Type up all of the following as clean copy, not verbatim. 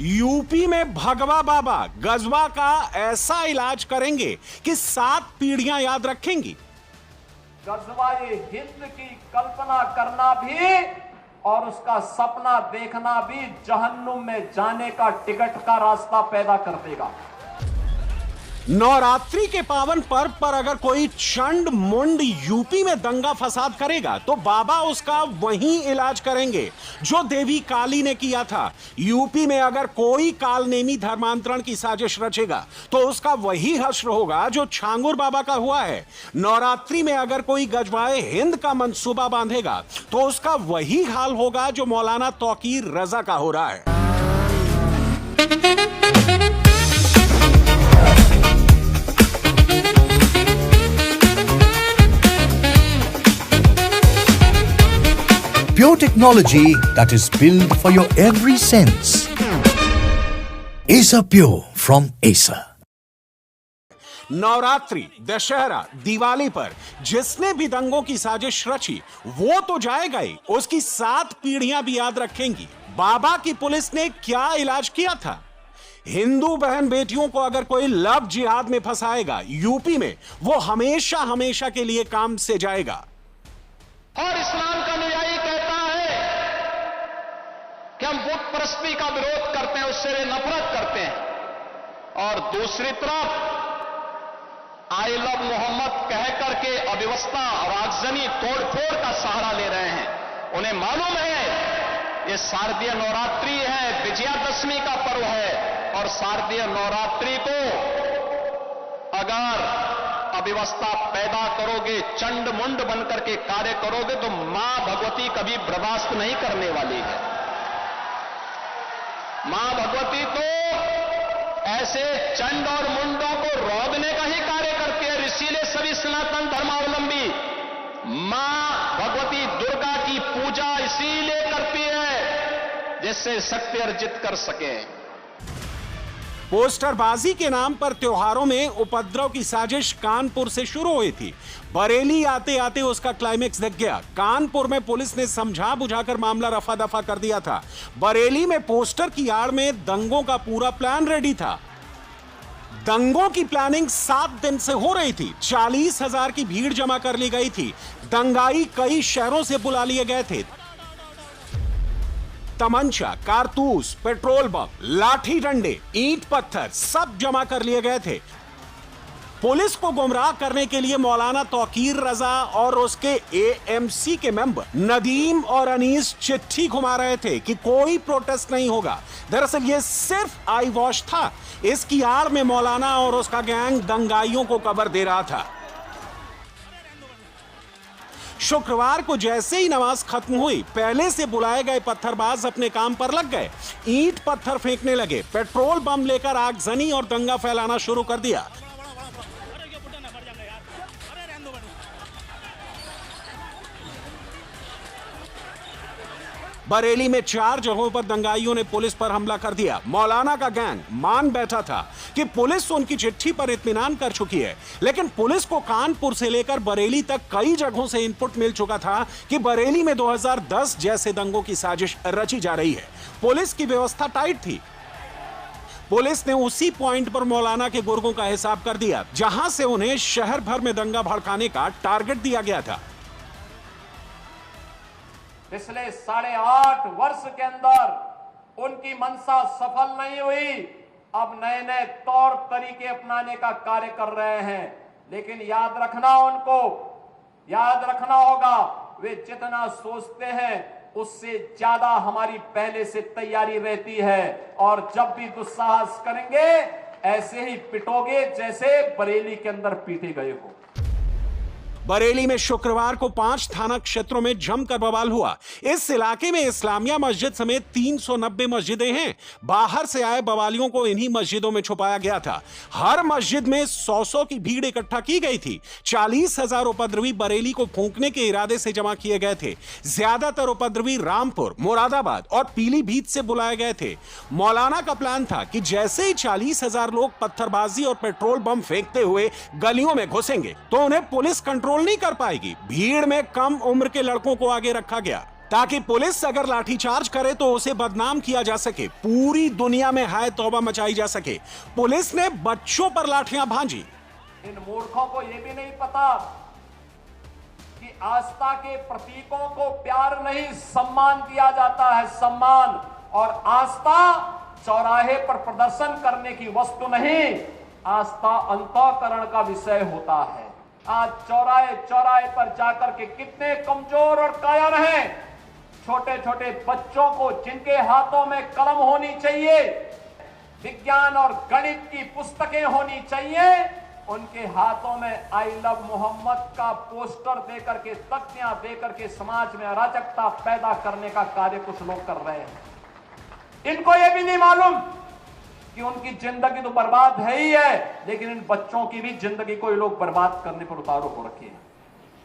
UP में भगवा बाबा गजवा का ऐसा इलाज करेंगे कि 7 पीढ़ियां याद रखेंगी। गजवा ये हिंद की कल्पना करना भी और उसका सपना देखना भी जहन्नुम में जाने का टिकट का रास्ता पैदा कर देगा। नवरात्रि के पावन पर्व पर अगर कोई चंड मुंड यूपी में दंगा फसाद करेगा तो बाबा उसका वही इलाज करेंगे जो देवी काली ने किया था। यूपी में अगर कोई कालनेमी धर्मांतरण की साजिश रचेगा तो उसका वही हश्र होगा जो छांगुर बाबा का हुआ है। नवरात्रि में अगर कोई गजवाए हिंद का मंसूबा बांधेगा तो उसका वही हाल होगा जो मौलाना तौकीर रजा का हो रहा है। Pure technology that is built for your every sense. Acer Pure from Acer. Navratri, Dussehra, Diwali पर जिसने भी दंगों की साजिश रची वो तो जाएगा ही, उसकी 7 पीढ़ियां भी याद रखेंगी। बाबा की पुलिस ने क्या इलाज किया था? हिंदू बहन बेटियों को अगर कोई लव जिहाद में फंसाएगा यूपी में, वो हमेशा हमेशा के लिए काम से जाएगा। और इस्लाम का अनुयायी कहता है कि हम बुत परस्ती का विरोध करते हैं, उससे वे नफरत करते हैं, और दूसरी तरफ आई लव मोहम्मद कह करके अव्यवस्था और आगजनी तोड़फोड़ का सहारा ले रहे हैं। उन्हें मालूम है ये शारदीय नवरात्रि है, विजयादशमी का पर्व है, और शारदीय नवरात्रि को अगर अव्यवस्था पैदा करोगे, चंड मुंड बनकर के कार्य करोगे तो मां भगवती कभी बर्दाश्त नहीं करने वाली है। मां भगवती तो ऐसे चंड और मुंडों को रोकने का ही कार्य करती है। इसीलिए सभी सनातन धर्मावलंबी मां भगवती दुर्गा की पूजा इसीलिए करती है जिससे शक्ति अर्जित कर सके। पोस्टरबाजी के नाम पर त्योहारों में उपद्रव की साजिश कानपुर से शुरू हुई थी। बरेली आते आते उसका क्लाइमेक्स दिख गया। कानपुर में पुलिस ने समझा बुझाकर मामला रफा दफा कर दिया था। बरेली में पोस्टर की आड़ में दंगों का पूरा प्लान रेडी था। दंगों की प्लानिंग 7 दिन से हो रही थी। 40,000 की भीड़ जमा कर ली गई थी। दंगाई कई शहरों से बुला लिए गए थे। तमंचा, कारतूस, पेट्रोल बम, लाठी डंडे, ईंट पत्थर सब जमा कर लिए गए थे। पुलिस को गुमराह करने के लिए मौलाना तौकीर रजा और उसके एएमसी के मेंबर नदीम और अनीस चिट्ठी घुमा रहे थे कि कोई प्रोटेस्ट नहीं होगा। दरअसल ये सिर्फ आई वॉश था। इसकी आड़ में मौलाना और उसका गैंग दंगाइयों को कवर दे रहा था। शुक्रवार को जैसे ही नमाज खत्म हुई, पहले से बुलाए गए पत्थरबाज अपने काम पर लग गए। ईंट पत्थर फेंकने लगे, पेट्रोल बम लेकर आगजनी और दंगा फैलाना शुरू कर दिया। बरेली में 4 जगहों पर दंगाइयों ने पुलिस पर हमला कर दिया। मौलाना का गैंग मान बैठा था कि पुलिस उनकी चिट्ठी पर इत्मीनान कर चुकी है, लेकिन पुलिस को कानपुर से लेकर बरेली तक कई जगहों से इनपुट मिल चुका था कि बरेली में 2010 जैसे दंगों की साजिश रची जा रही है। पुलिस की व्यवस्था टाइट थी। पुलिस ने उसी पॉइंट पर मौलाना के गुर्गों का हिसाब कर दिया जहां से उन्हें शहर भर में दंगा भड़काने का टारगेट दिया गया था। पिछले 8.5 वर्ष के अंदर उनकी मंशा सफल नहीं हुई। अब नए नए तौर तरीके अपनाने का कार्य कर रहे हैं, लेकिन याद रखना होगा वे जितना सोचते हैं उससे ज्यादा हमारी पहले से तैयारी रहती है, और जब भी दुस्साहस करेंगे ऐसे ही पिटोगे जैसे बरेली के अंदर पीटे गए हो। बरेली में शुक्रवार को 5 थाना क्षेत्रों में जमकर बवाल हुआ। इस इलाके में इस्लामिया मस्जिद समेत 390 मस्जिदें हैं। बाहर से आए बवालियों को इन्हीं मस्जिदों में छुपाया गया था। हर मस्जिद में 100 की भीड़ इकट्ठा की गई थी। 40,000 उपद्रवी बरेली को फूंकने के इरादे से जमा किए गए थे। ज्यादातर उपद्रवी रामपुर, मुरादाबाद और पीलीभीत से बुलाए गए थे। मौलाना का प्लान था कि जैसे ही 40,000 लोग पत्थरबाजी और पेट्रोल बम फेंकते हुए गलियों में घुसेंगे तो उन्हें पुलिस कंट्रोल नहीं कर पाएगी। भीड़ में कम उम्र के लड़कों को आगे रखा गया। ताकि पुलिस अगर लाठीचार्ज करे तो उसे बदनाम किया जा सके, पूरी दुनिया में हाय तौबा मचाई जा सके। पुलिस ने बच्चों पर लाठियां भांजी। इन मूर्खों को यह भी नहीं पता कि आस्था के प्रतीकों को प्यार नहीं सम्मान दिया जाता है, सम्मान। और आस्था चौराहे पर प्रदर्शन करने की वस्तु नहीं, आस्था अंतःकरण का विषय होता है। आज चौराहे चौराहे पर जाकर के कितने कमजोर और कायर हैं, छोटे छोटे बच्चों को जिनके हाथों में कलम होनी चाहिए, विज्ञान और गणित की पुस्तकें होनी चाहिए, उनके हाथों में आई लव मोहम्मद का पोस्टर देकर के, तख्तियां देकर के समाज में अराजकता पैदा करने का कार्य कुछ लोग कर रहे हैं। इनको यह भी नहीं मालूम कि उनकी जिंदगी तो बर्बाद है ही है, लेकिन इन बच्चों की भी जिंदगी को ये लोग बर्बाद करने पर उतारू हो रखे हैं।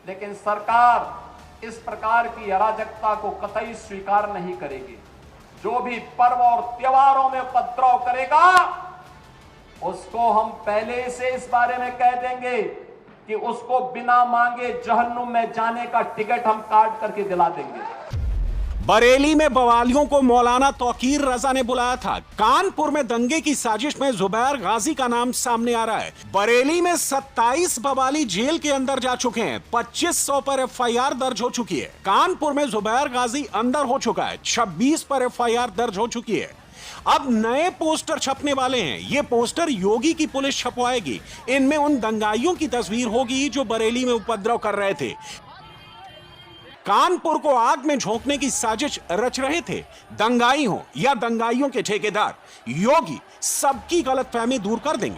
लेकिन सरकार इस प्रकार की अराजकता को कतई स्वीकार नहीं करेगी। जो भी पर्व और त्योहारों में उपद्रव करेगा उसको हम पहले से इस बारे में कह देंगे कि उसको बिना मांगे जहन्नुम में जाने का टिकट हम काट करके दिला देंगे। बरेली में बवालियों को मौलाना तौकीर रजा ने बुलाया था। कानपुर में दंगे की साजिश में जुबैर गाजी का नाम सामने आ रहा है। बरेली में 27 बवाली जेल के अंदर जा चुके हैं। 2500 पर एफआईआर दर्ज हो चुकी है। कानपुर में जुबैर गाजी अंदर हो चुका है। 26 पर एफआईआर दर्ज हो चुकी है। अब नए पोस्टर छपने वाले हैं। ये पोस्टर योगी की पुलिस छपवाएगी। इनमें उन दंगाइयों की तस्वीर होगी जो बरेली में उपद्रव कर रहे थे, कानपुर को आग में झोंकने की साजिश रच रहे थे। दंगाई हो या दंगाइयों के ठेकेदार, योगी सबकी गलतफहमी दूर कर देंगे।